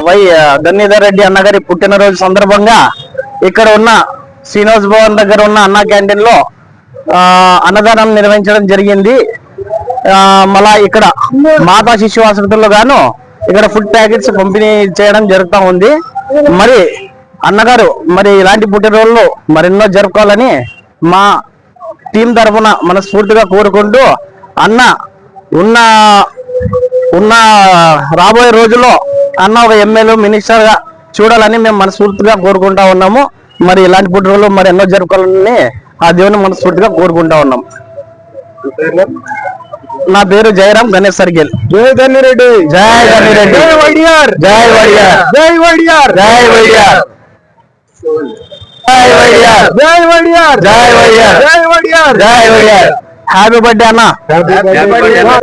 Why గన్నిధర్ Reddy అన్నగారి పుట్టినరోజు సందర్భంగా ఇక్కడ ఉన్న శ్రీనివాస్ భవన్ దగ్గర ఉన్న అన్నా క్యాంటీన్ లో అన్నదానం నిర్వహించడం జరిగింది. మళ్ళా ఇక్కడ మాతా శిశు ఆసుపత్రిలో గాను ఇక్కడ ఫుడ్ ప్యాకెట్స్ పంపిణీ చేయడం జరుగుతూ ఉంది. మరి అన్నగారు మరి ఇలాంటి పుట్టినరోజులు మరెన్నో జరుపుకోవాలని మా టీం తరఫున మనస్ఫూర్తిగా కోరుకుంటూ అన్న ఉన్న రాబోయే రోజుల్లో అన్న ఒక ఎమ్మెల్యే మినిస్టర్ గా చూడాలని మేము మనస్ఫూర్తిగా కోరుకుంటా ఉన్నాము. మరి ఇలాంటి పుట్టినరోజులు మరి ఎన్నో జరుపుకోవాలని ఆ దేవుని మనస్ఫూర్తిగా కోరుకుంటా ఉన్నాం. నా పేరు జయరామ్ గణేష్ సర్గిల్. జై గన్నిరెడ్డి, జై గన్నిరెడ్డి, జై వైడిఆర్, జై వైడిఆర్, జై వైడిఆర్, జై వైడిఆర్, జై వైడిఆర్, జై వైడిఆర్, జై వైడిఆర్, జై వైడిఆర్, జై వైడిఆర్. హ్యాపీ బర్త్డే అన్న, హ్యాపీ బర్త్డే అన్న.